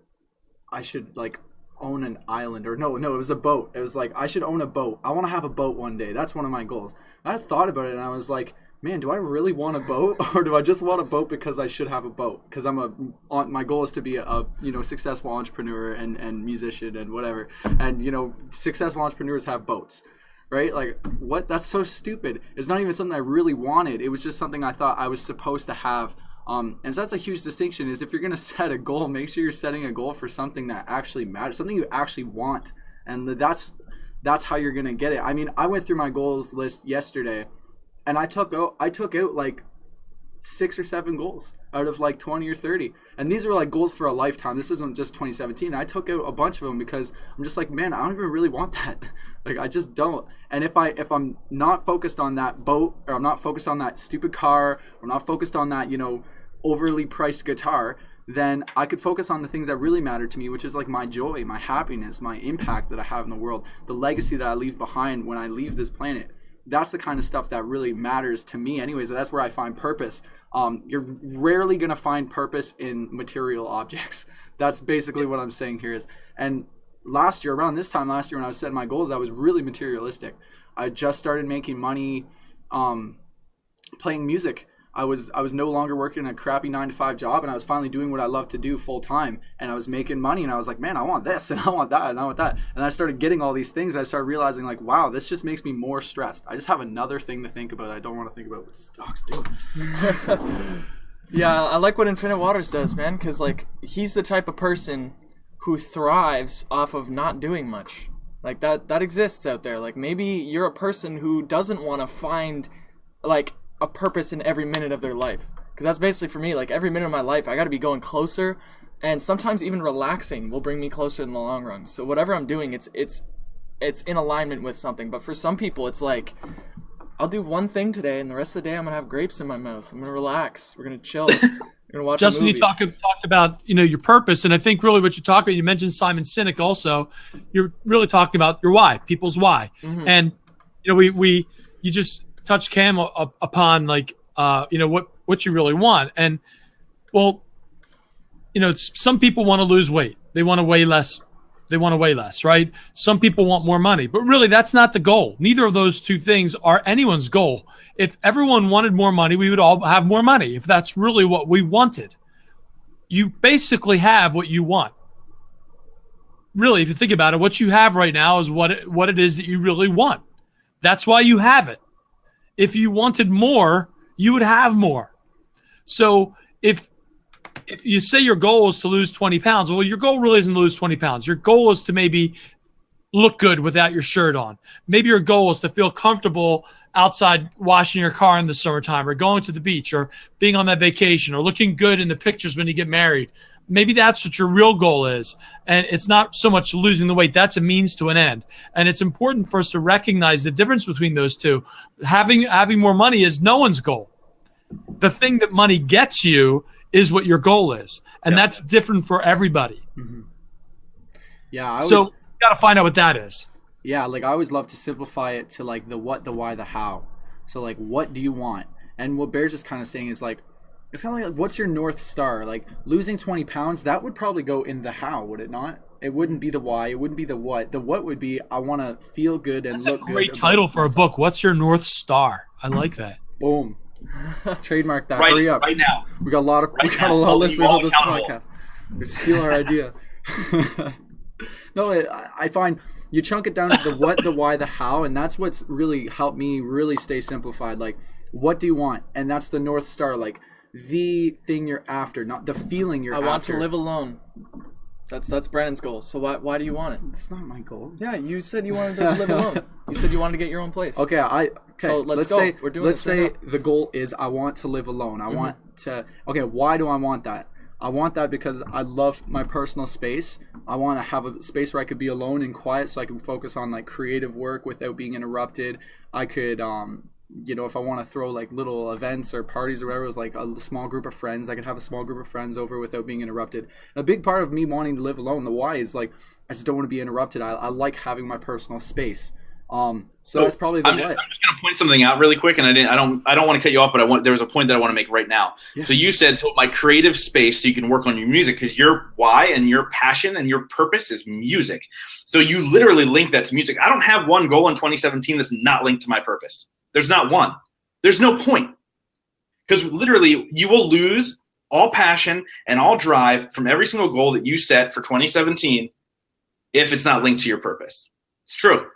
like own an island, or no, it was a boat. It was like, I should own a boat. I want to have a boat one day. That's one of my goals. I had thought about it, and I was like, man, do I really want a boat, or do I just want a boat because I should have a boat? Because my goal is to be a successful entrepreneur and musician and whatever. And successful entrepreneurs have boats, right? Like, what? That's so stupid. It's not even something I really wanted. It was just something I thought I was supposed to have. And so that's a huge distinction, is if you're going to set a goal, make sure you're setting a goal for something that actually matters, something you actually want. And that's how you're going to get it. I mean, I went through my goals list yesterday, and I took out like 6 or 7 goals out of like 20 or 30. And these are like goals for a lifetime. This isn't just 2017. I took out a bunch of them because I'm just like, man, I don't even really want that. Like, I just don't. And if I'm not focused on that boat, or I'm not focused on that stupid car, or I'm not focused on that, overly priced guitar, then I could focus on the things that really matter to me, which is like my joy, my happiness, my impact that I have in the world, the legacy that I leave behind when I leave this planet. That's the kind of stuff that really matters to me anyways. That's where I find purpose. You're rarely going to find purpose in material objects. That's basically what I'm saying here is. And around this time last year when I was setting my goals, I was really materialistic. I just started making money playing music. I was no longer working a crappy 9-to-5 job, and I was finally doing what I love to do full time, and I was making money, and I was like, man, I want this, and I want that, and I want that. And I started getting all these things, and I started realizing, like, wow, this just makes me more stressed. I just have another thing to think about. I don't want to think about what this dog's doing. Yeah, I like what Infinite Waters does, man, because, like, he's the type of person who thrives off of not doing much. Like, that exists out there. Like, maybe you're a person who doesn't want to find, like, a purpose in every minute of their life. Because that's basically for me, like every minute of my life, I got to be going closer, and sometimes even relaxing will bring me closer in the long run. So whatever I'm doing, it's in alignment with something. But for some people, it's like, I'll do one thing today, and the rest of the day I'm gonna have grapes in my mouth. I'm gonna relax. We're gonna chill. We're gonna watch Justin, a movie. you talked about your purpose, and I think really what you talk about. You mentioned Simon Sinek also. You're really talking about your why, people's why, and you just touched Cam upon like what you really want, and well, some people want to lose weight. They want to weigh less. Right? Some people want more money, but really that's not the goal. Neither of those two things are anyone's goal. If everyone wanted more money, we would all have more money. If that's really what we wanted, you basically have what you want. Really, if you think about it, what you have right now is what it is that you really want. That's why you have it. If you wanted more, you would have more. So if you say your goal is to lose 20 pounds, well, your goal really isn't to lose 20 pounds. Your goal is to maybe look good without your shirt on. Maybe your goal is to feel comfortable outside washing your car in the summertime, or going to the beach, or being on that vacation, or looking good in the pictures when you get married. Maybe that's what your real goal is. And it's not so much losing the weight. That's a means to an end. And it's important for us to recognize the difference between those two. Having more money is no one's goal. The thing that money gets you is what your goal is. And that's different for everybody. Mm-hmm. Yeah. So you got to find out what that is. Yeah. Like I always love to simplify it to like the what, the why, the how. So like, what do you want? And what Bear's just kind of saying is like, it's kind of like, what's your North Star? Like losing 20 pounds, that would probably go in the how, would it not? It wouldn't be the why. It wouldn't be the what. The what would be, I want to feel good and look good. That's a great title for a book. What's your North Star? I like that. Boom. Trademark that. Right, Hurry up. right now. We got a lot of listeners on this podcast. They steal our idea. No, I find you chunk it down to the what, the why, the how, and that's what's really helped me really stay simplified. Like, what do you want? And that's the North Star, like the thing you're after, not the feeling you're after. I want to live alone. That's Brandon's goal. So why do you want it? That's not my goal. Yeah, you said you wanted to live alone. You said you wanted to get your own place. Okay, So let's go. say We're doing let's this right say the goal is I want to live alone. I want to. Okay, why do I want that? I want that because I love my personal space. I want to have a space where I could be alone and quiet, so I can focus on like creative work without being interrupted. I could if I want to throw like little events or parties or whatever, it was like a small group of friends. I could have a small group of friends over without being interrupted. A big part of me wanting to live alone, the why is like, I just don't want to be interrupted. I like having my personal space. So that's probably the what. I'm just going to point something out really quick, and I don't want to cut you off, but there was a point that I want to make right now. Yeah. So you said, so my creative space so you can work on your music, because your why and your passion and your purpose is music. So you literally link that to music. I don't have one goal in 2017 that's not linked to my purpose. There's not one. There's no point. Because literally you will lose all passion and all drive from every single goal that you set for 2017 if it's not linked to your purpose. It's true.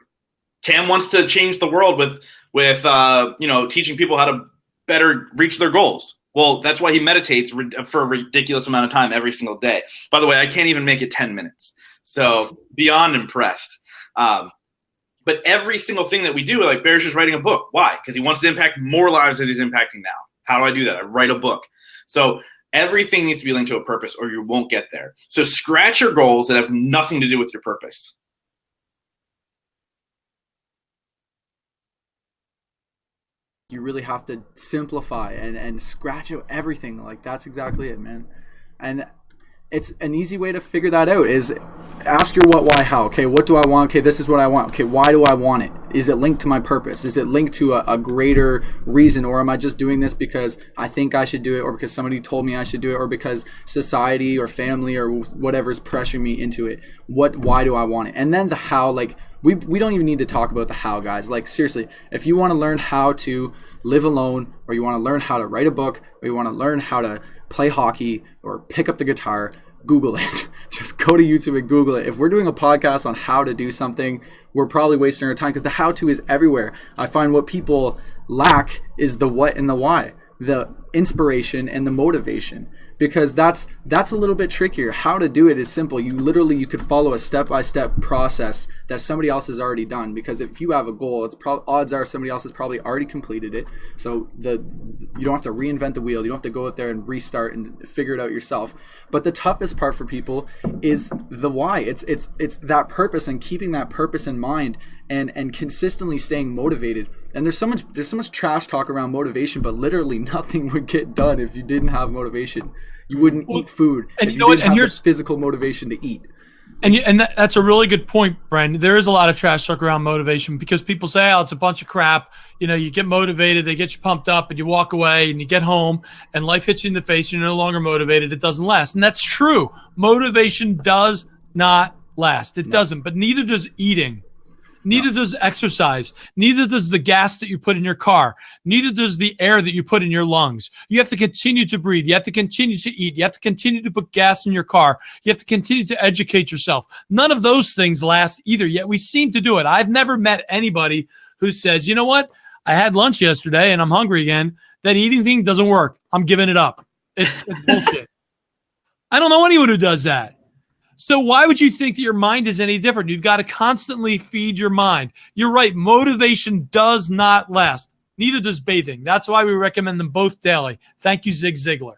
Cam wants to change the world with teaching people how to better reach their goals. Well, that's why he meditates for a ridiculous amount of time every single day. By the way, I can't even make it 10 minutes. So beyond impressed. But every single thing that we do, like Bear's just writing a book. Why? Because he wants to impact more lives than he's impacting now. How do I do that? I write a book. So everything needs to be linked to a purpose or you won't get there. So scratch your goals that have nothing to do with your purpose. You really have to simplify and scratch out everything. Like, that's exactly it, man. And it's an easy way to figure that out is ask your what, why, how. Okay, what do I want? Okay, this is what I want. Okay, why do I want it? Is it linked to my purpose? Is it linked to a greater reason? Or am I just doing this because I think I should do it, or because somebody told me I should do it, or because society or family or whatever is pressuring me into it? Why do I want it? And then the how, like, we don't even need to talk about the how, guys. Like, seriously, if you want to learn how to live alone, or you want to learn how to write a book, or you want to learn how to play hockey or pick up the guitar, Google it. Just go to YouTube and Google it. If we're doing a podcast on how to do something, we're probably wasting our time, because the how to is everywhere. I find what people lack is the what and the why. The inspiration and the motivation, because that's a little bit trickier. How to do it is simple. You could follow a step-by-step process that somebody else has already done, because if you have a goal, odds are somebody else has probably already completed it. So you don't have to reinvent the wheel. You don't have to go out there and restart and figure it out yourself. But the toughest part for people is the why. It's that purpose, and keeping that purpose in mind, and consistently staying motivated. And there's so much trash talk around motivation, but literally nothing would get done if you didn't have motivation. You wouldn't eat food if you didn't have the physical motivation to eat. And that's a really good point, Brandon. There is a lot of trash talk around motivation, because people say, oh, it's a bunch of crap. You get motivated, they get you pumped up, and you walk away, and you get home, and life hits you in the face, and you're no longer motivated. It doesn't last. And that's true. Motivation does not last. It doesn't. But neither does eating. Neither does exercise. Neither does the gas that you put in your car. Neither does the air that you put in your lungs. You have to continue to breathe. You have to continue to eat. You have to continue to put gas in your car. You have to continue to educate yourself. None of those things last either, yet we seem to do it. I've never met anybody who says, you know what? I had lunch yesterday and I'm hungry again. That eating thing doesn't work. I'm giving it up. It's bullshit. I don't know anyone who does that. So why would you think that your mind is any different? You've got to constantly feed your mind. You're right. Motivation does not last. Neither does bathing. That's why we recommend them both daily. Thank you, Zig Ziglar.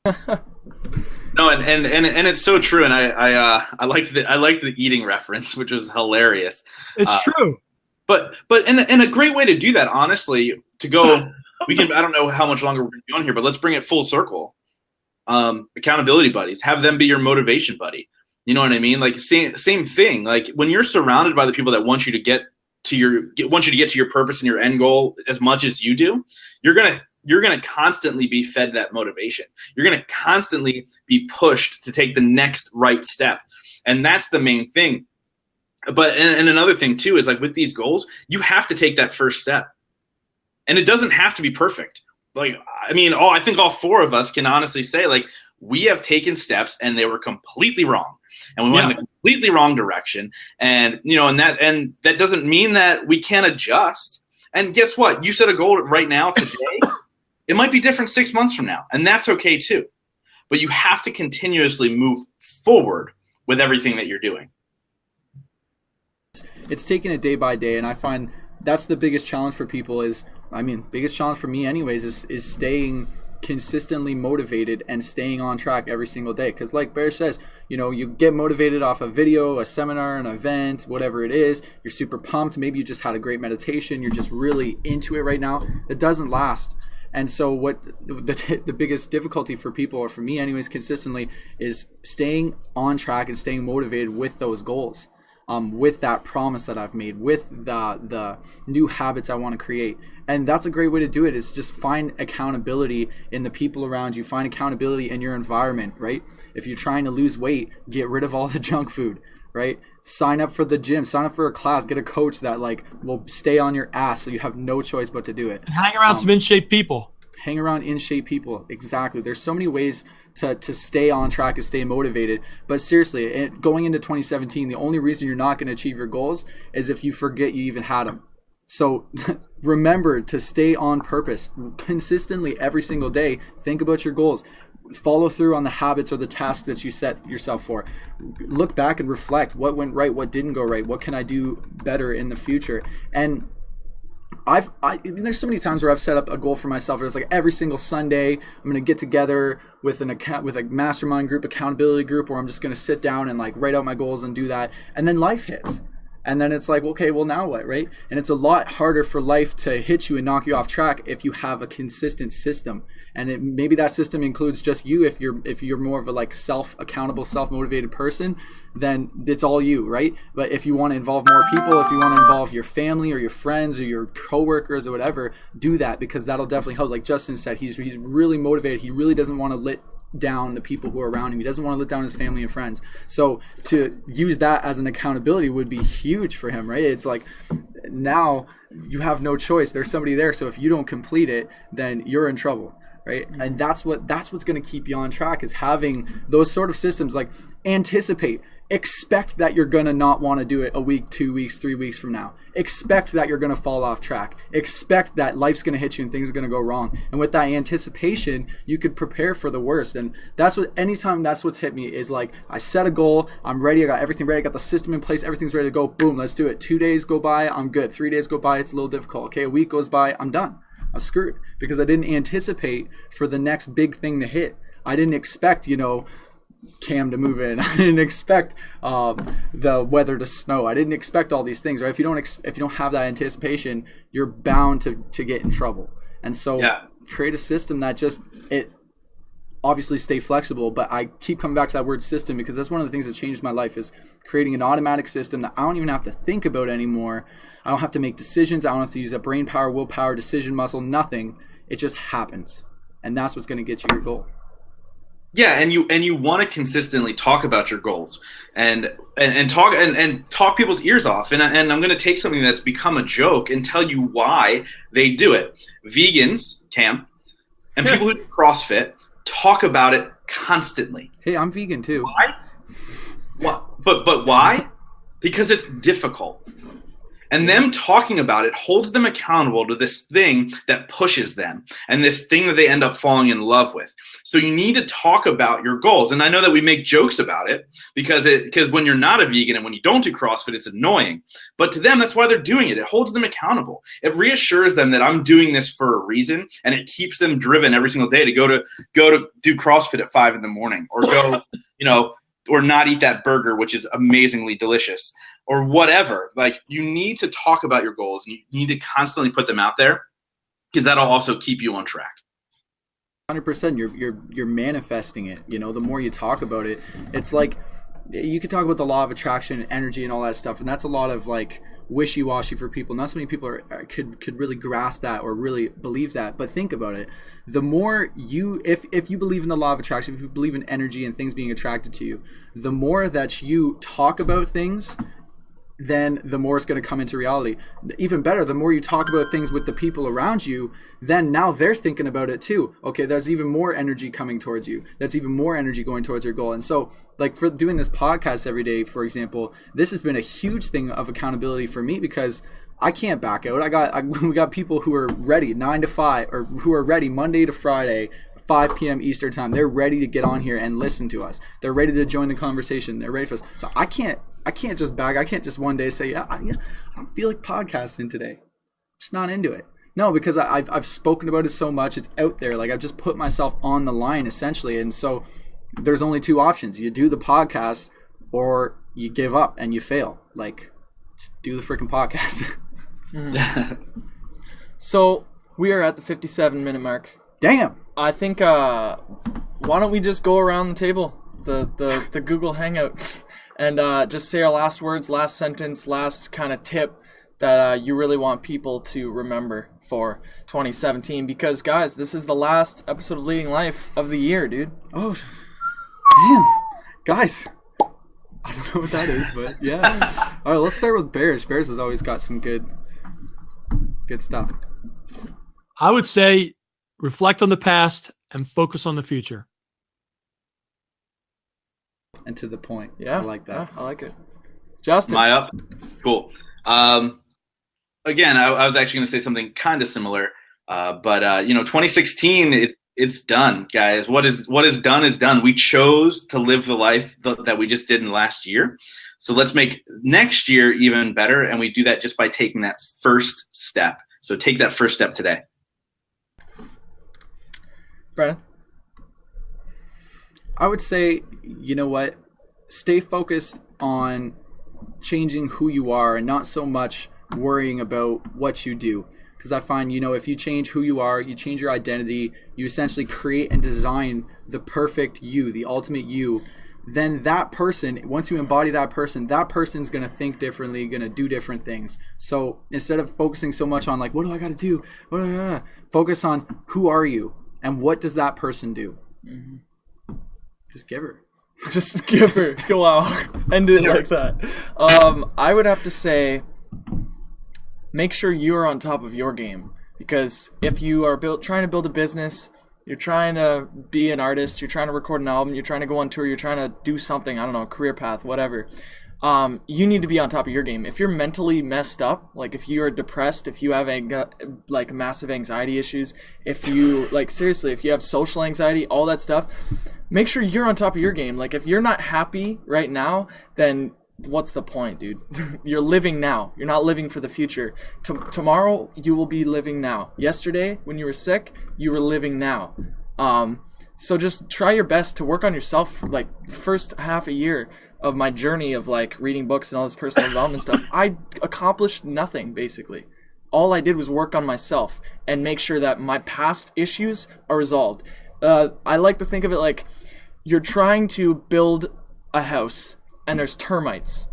No, and it's so true. And I liked the eating reference, which was hilarious. It's true. But a great way to do that, honestly, to go, I don't know how much longer we're going to be on here, but let's bring it full circle. Accountability buddies, have them be your motivation buddy. You know what I mean? Like same thing. Like when you're surrounded by the people that want you to get to your purpose and your end goal as much as you do, you're gonna constantly be fed that motivation. You're gonna constantly be pushed to take the next right step, and that's the main thing. But and another thing too is, like, with these goals, you have to take that first step, and it doesn't have to be perfect. Like, I mean, I think all four of us can honestly say, like, we have taken steps and they were completely wrong, and we went in a completely wrong direction. And, and that doesn't mean that we can't adjust. And guess what? You set a goal right now today. It might be different 6 months from now, and that's okay too. But you have to continuously move forward with everything that you're doing. It's taking it day by day, and I find that's the biggest challenge for people biggest challenge for me anyways is staying consistently motivated and staying on track every single day. Because like Bear says, you get motivated off a video, a seminar, an event, whatever it is. You're super pumped. Maybe you just had a great meditation. You're just really into it right now. It doesn't last. And so what the biggest difficulty for people, or for me anyways, consistently, is staying on track and staying motivated with those goals. With that promise that I've made, with the new habits I want to create. And that's a great way to do it, is just find accountability in the people around you, find accountability in your environment, right? If you're trying to lose weight, get rid of all the junk food, right? Sign up for the gym, sign up for a class, get a coach that will stay on your ass so you have no choice but to do it. And hang around some in-shape people. Hang around in-shape people, exactly. There's so many ways to stay on track and stay motivated. But seriously, going into 2017, the only reason you're not going to achieve your goals is if you forget you even had them. So remember to stay on purpose consistently every single day. Think about your goals. Follow through on the habits or the tasks that you set yourself for. Look back and reflect what went right, what didn't go right, what can I do better in the future. And there's so many times where I've set up a goal for myself where it's like every single Sunday I'm going to get together with a mastermind group, accountability group, where I'm just going to sit down and like write out my goals and do that. And then life hits. And then it's like, okay, well now what, right? And it's a lot harder for life to hit you and knock you off track if you have a consistent system. And maybe that system includes just you. If you're more of a like self-accountable, self-motivated person, then it's all you, right? But if you want to involve more people, if you want to involve your family or your friends or your coworkers or whatever, do that, because that'll definitely help. Like Justin said, he's really motivated. He really doesn't want to let down the people who are around him. He doesn't want to let down his family and friends. So to use that as an accountability would be huge for him, right? It's like now you have no choice. There's somebody there. So if you don't complete it, then you're in trouble, right? And that's what's going to keep you on track, is having those sort of systems. Like anticipate expect that you're going to not want to do it a week, 2 weeks, 3 weeks from now. Expect that you're going to fall off track. Expect that life's going to hit you and things are going to go wrong. And with that anticipation, you could prepare for the worst. And that's what's hit me is like, I set a goal, I'm ready, I got everything ready, I got the system in place, everything's ready to go, boom, let's do it. 2 days go by, I'm good. 3 days go by, it's a little difficult. Okay, a week goes by, I'm done. I'm screwed because I didn't anticipate for the next big thing to hit. I didn't expect, Cam to move in. I didn't expect the weather to snow. I didn't expect all these things, right? If you don't have that anticipation, you're bound to get in trouble. And so create a system that it obviously stay flexible, but I keep coming back to that word system because that's one of the things that changed my life is creating an automatic system that I don't even have to think about anymore. I don't have to make decisions. I don't have to use that brain power, willpower, decision muscle, nothing. It just happens. And that's what's going to get you your goal. Yeah, and you want to consistently talk about your goals and talk people's ears off. And I'm going to take something that's become a joke and tell you why they do it. Vegans, Cam, and people who do CrossFit talk about it constantly. Hey, I'm vegan too. Why? What? But why? Because it's difficult. And them talking about it holds them accountable to this thing that pushes them and this thing that they end up falling in love with. So you need to talk about your goals. And I know that we make jokes about it because when you're not a vegan and when you don't do CrossFit, it's annoying. But to them, that's why they're doing it. It holds them accountable. It reassures them that I'm doing this for a reason, and it keeps them driven every single day to go to do CrossFit at 5 a.m. or go, or not eat that burger, which is amazingly delicious, or whatever. Like, you need to talk about your goals, and you need to constantly put them out there because that'll also keep you on track. 100%. You're manifesting it. The more you talk about it, it's like you could talk about the law of attraction and energy and all that stuff, and that's a lot of like wishy-washy for people. Not so many people could really grasp that or really believe that. But think about it. The more if you believe in the law of attraction, if you believe in energy and things being attracted to you, the more that you talk about things, then the more it's going to come into reality. Even better, the more you talk about things with the people around you, then now they're thinking about it too. Okay, there's even more energy coming towards you. That's even more energy going towards your goal. And so, like, for doing this podcast every day, for example, this has been a huge thing of accountability for me because I can't back out. We got people who are ready 9 to 5, or who are ready Monday to Friday, 5 p.m. Eastern time. They're ready to get on here and listen to us. They're ready to join the conversation. They're ready for us. So I can't just bag. I can't just one day say, I don't feel like podcasting today. I'm just not into it. No, because I've spoken about it so much. It's out there. Like, I've just put myself on the line essentially. And so there's only two options. You do the podcast or you give up and you fail. Like, just do the freaking podcast. So we are at the 57-minute mark. Damn. I think why don't we just go around the table, the Google Hangout, and just say our last words, last sentence, last kind of tip that you really want people to remember for 2017. Because, guys, this is the last episode of Leading Life of the year, dude. Oh, damn. Guys, I don't know what that is, but yeah. All right, let's start with Bears. Bears has always got some good stuff. I would say reflect on the past and focus on the future. And to the point. Yeah, I like that. Yeah, I like it. Justin. Am I up? Cool. Again, I was actually going to say something kind of similar, but 2016, it's done, guys. What is done is done. We chose to live the life that we just did in last year. So let's make next year even better, and we do that just by taking that first step. So take that first step today. Brandon? I would say, you know what? Stay focused on changing who you are and not so much worrying about what you do. Because I find, if you change who you are, you change your identity, you essentially create and design the perfect you, the ultimate you, then that person, once you embody that person's going to think differently, going to do different things. So instead of focusing so much on like, what do I got to do? Focus on who are you and what does that person do? Mm-hmm. Just give her. Just give her. Wow. End it like that. I would have to say, make sure you are on top of your game. Because if you are trying to build a business You're trying to be an artist. You're trying to record an album. You're trying to go on tour. You're trying to do something. I don't know, career path, whatever. You need to be on top of your game. If you're mentally messed up, like if you are depressed, if you have like massive anxiety issues, if you like seriously, if you have social anxiety, all that stuff, make sure you're on top of your game. Like if you're not happy right now, then what's the point, dude? You're living now. You're not living for the future. Tomorrow you will be living now. Yesterday when you were sick, you were living now. So just try your best to work on yourself. Like first half a year of my journey of like reading books and all this personal development stuff, I accomplished nothing basically. All I did was work on myself and make sure that my past issues are resolved. I like to think of it like you're trying to build a house and there's termites,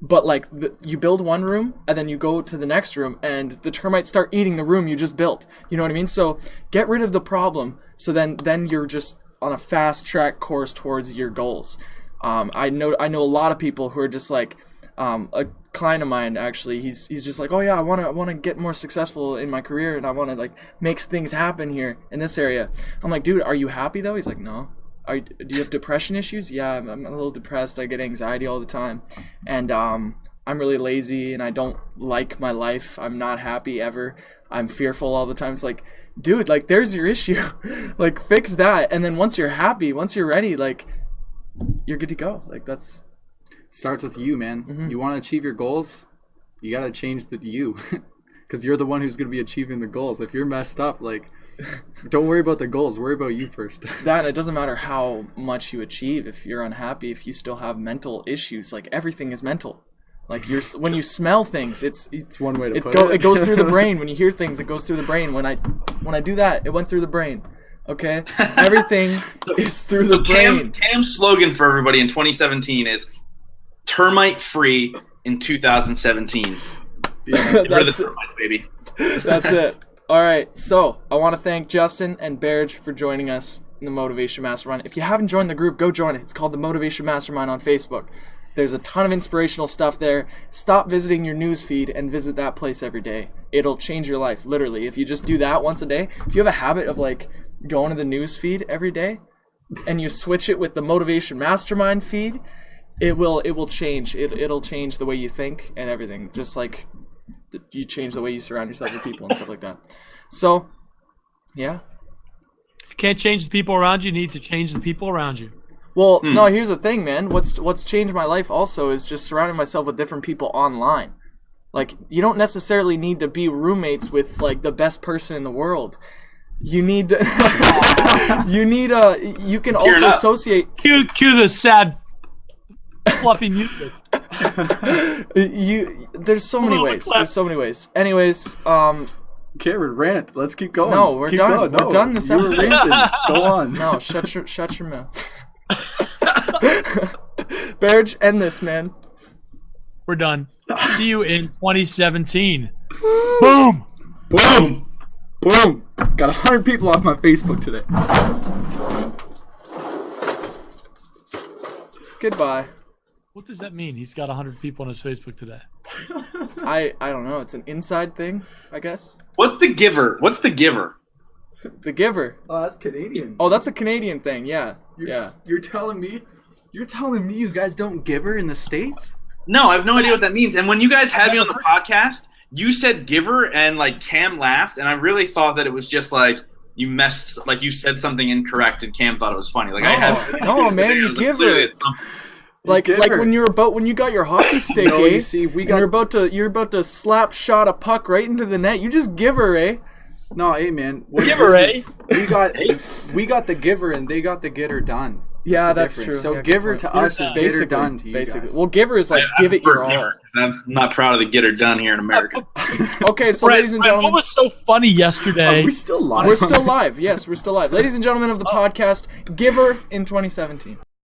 but like you build one room and then you go to the next room and the termites start eating the room you just built. You know what I mean? So get rid of the problem. So then you're just on a fast track course towards your goals. I know a lot of people who are just like, a client of mine actually, he's just like, oh yeah, I want to get more successful in my career and I want to like make things happen here in this area. I'm like, dude, are you happy though? He's like, no. Do you have depression issues? Yeah, I'm a little depressed. I get anxiety all the time, and I'm really lazy and I don't like my life. I'm not happy ever. I'm fearful all the time. It's like, dude, like there's your issue. Like fix that, and then once you're happy, once you're ready, like you're good to go. Like that's starts with you, man. Mm-hmm. You want to achieve your goals, you got to change the you, because you're the one who's going to be achieving the goals. If you're messed up, like don't worry about the goals, worry about you first. That it doesn't matter how much you achieve. If you're unhappy, if you still have mental issues, like everything is mental. Like when you smell things, it's one way to put it. It goes through the brain. When you hear things, it goes through the brain. When I do that, it went through the brain. Okay, everything is through the brain. Cam's slogan for everybody in 2017 is termite free in 2017. Yeah, Get rid of the termites, baby. That's it. All right, so I want to thank Justin and Berge for joining us in the Motivation Mastermind. If you haven't joined the group, go join it. It's called the Motivation Mastermind on Facebook. There's a ton of inspirational stuff there. Stop visiting your news feed and visit that place every day. It'll change your life, literally. If you just do that once a day, if you have a habit of like going to the news feed every day and you switch it with the Motivation Mastermind feed, it will change. It'll change the way you think and everything. Just like you change the way you surround yourself with people and stuff like that. So, yeah. If you can't change the people around you, you need to change the people around you. Well, no, here's the thing, man. What's changed my life also is just surrounding myself with different people online. Like, you don't necessarily need to be roommates with, like, the best person in the world. You need to, you can also associate. Cue the sad, fluffy music. There's so many ways. There's so many ways. Anyways, Cameron, rant. Let's keep going. No, we're done. We're done this episode. Go on. No, shut your mouth. Berge, end this, man. We're done. See you in 2017. Boom! Boom! Boom! Got 100 people off my Facebook today. Goodbye. What does that mean? He's got 100 people on his Facebook today. I don't know. It's an inside thing, I guess. What's the giver? What's the giver? The giver. Oh, that's Canadian. Oh, that's a Canadian thing. Yeah. You're telling me you guys don't giver in the States? No, I have no idea what that means. And when you guys had me on the podcast, you said giver and like Cam laughed, and I really thought that it was just like you said something incorrect, and Cam thought it was funny. Like no, man, you giver. Like when you got your hockey stick, no, you see, you're about to slap shot a puck right into the net. You just giver, eh? No, hey man, giver, eh? We got the giver and they got the getter done. Yeah, that's true. So yeah, giver to us is getter done to you basically. guys. Well, giver is like give it your all. I'm not proud of the getter done here in America. Okay, so ladies and gentlemen, what was so funny yesterday? Are we still live? We're still live. Yes, we're still live. Ladies and gentlemen of the podcast, giver in 2017.